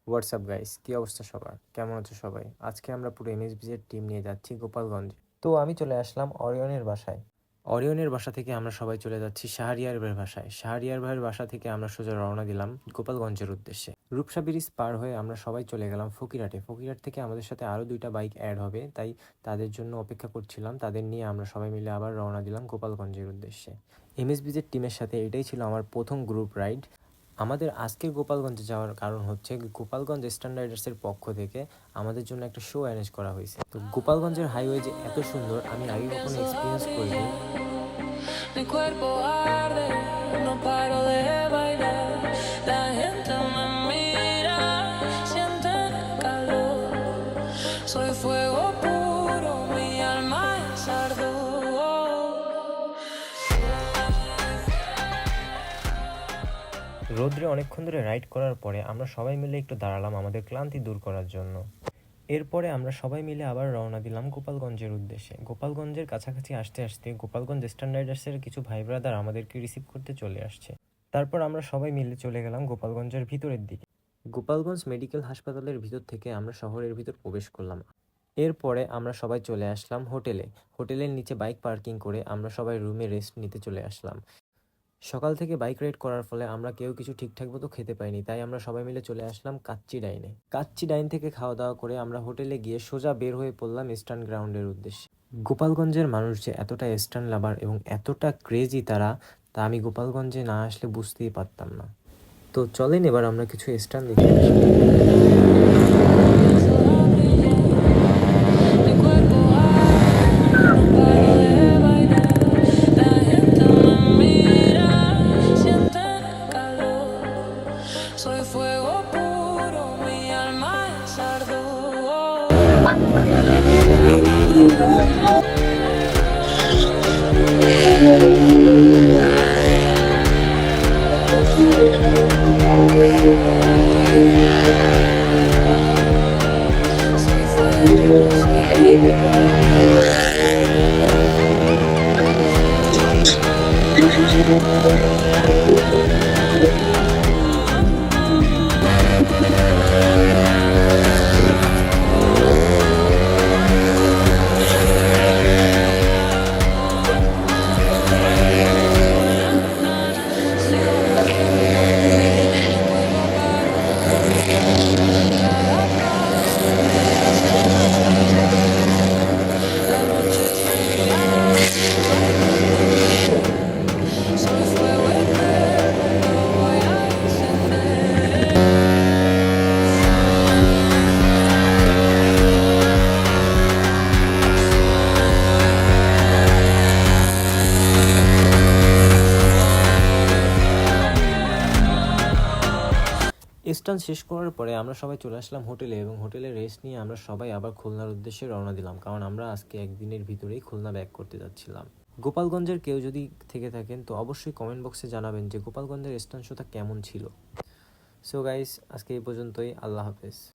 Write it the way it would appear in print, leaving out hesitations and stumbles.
WhatsApp guys, কি অবস্থা সবার? কেমন আছো সবাই? আজকে আমরা পুরো এমএসবিজের টিম নিয়ে যাচ্ছি গোপালগঞ্জ। তো আমি চলে আসলাম অরিয়নের বাসায়। অরিয়নের বাসা থেকে আমরা সবাই চলে যাচ্ছি শাহরিয়ার ভাইয়ের বাসায়। শাহরিয়ার ভাইয়ের বাসা থেকে আমরা সোজা রওনা দিলাম গোপালগঞ্জের উদ্দেশ্যে। রূপসা ব্রিজ পার হয়ে আমরা সবাই চলে গেলাম ফকিরহাটে। ফকিরহাট থেকে আমাদের সাথে আরও 2টা বাইক অ্যাড হবে, তাই তাদের জন্য অপেক্ষা করছিলাম। তাদের নিয়ে আমরা সবাই মিলে আবার রওনা দিলাম গোপালগঞ্জের উদ্দেশ্যে। এমএসবিজের টিমের সাথে এটাই ছিল আমার প্রথম গ্রুপ রাইড। আমাদের আজকের গোপালগঞ্জে যাওয়ার কারণ হচ্ছে গোপালগঞ্জ ইস্টার্ন রাইডার্সের পক্ষ থেকে আমাদের জন্য একটা শো অ্যারেঞ্জ করা হয়েছে। তো গোপালগঞ্জের হাইওয়ে যে এত সুন্দর আমি আগে কখনো এক্সপিরিয়েন্স করিনি। Mi cuerpo arde, no paro de bailar. La gente me mira, sienten el calor. Soy fuego puro, mi alma es ardor. রোদ্রে অনেকক্ষণ ধরে রাইড করার পরে আমরা সবাই মিলে একটু দাঁড়ালাম আমাদের ক্লান্তি দূর করার জন্য। এরপরে আমরা সবাই মিলে আবার রওনা দিলাম গোপালগঞ্জের উদ্দেশ্যে। গোপালগঞ্জের কাছাকাছি আসতে আসতে গোপালগঞ্জ ইস্টার্ন রাইডার্সের কিছু ভাই ব্রাদার আমাদেরকে রিসিভ করতে চলে আসছে। তারপর আমরা সবাই মিলে চলে গেলাম গোপালগঞ্জের ভিতরের দিকে। গোপালগঞ্জ মেডিকেল হাসপাতালের ভিতর থেকে আমরা শহরের ভিতর প্রবেশ করলাম। এরপরে আমরা সবাই চলে আসলাম হোটেলে। হোটেলের নিচে বাইক পার্কিং করে আমরা সবাই রুমে রেস্ট নিতে চলে আসলাম। সকাল থেকে বাইক রাইড করার ফলে আমরা কেউ কিছু ঠিকঠাক মতো খেতে পাইনি, তাই আমরা সবাই মিলে চলে আসলাম কাচ্চি ডাইনে। কাচ্চি ডাইন থেকে খাওয়া দাওয়া করে আমরা হোটেলে গিয়ে সোজা বের হয়ে পড়লাম ইস্টার্ন গ্রাউন্ডের উদ্দেশ্যে। গোপালগঞ্জের মানুষ যে এতটা ইস্টার্ন লাভার এবং এতটা ক্রেজি তা আমি গোপালগঞ্জে না আসলে বুঝতেই পারতাম না। তো চলেন এবার আমরা কিছু ইস্টার্ন দেখে আসি। Mi cuerpo arde, no paro de bailar. La gente me mira, sienten el calor. Soy fuego puro, mi alma es ardor. Soy fuego eterno, lo voy a encender. স্টান শেষ করার পরে আমরা সবাই চলে আসলাম হোটেলে এবং হোটেলে রেস্ট নিয়ে আমরা সবাই আবার খুলনার উদ্দেশ্যে রওনা দিলাম, কারণ আমরা আজকে একদিনের ভিতরেই খুলনা ব্যাক করতে যাচ্ছিলাম। গোপালগঞ্জের কেউ যদি থেকে থাকেন তো অবশ্যই কমেন্ট বক্সে জানাবেন যে গোপালগঞ্জের স্টান শোটা কেমন ছিল। সো গাইস, আজকে এই পর্যন্তই। আল্লাহ হাফেজ।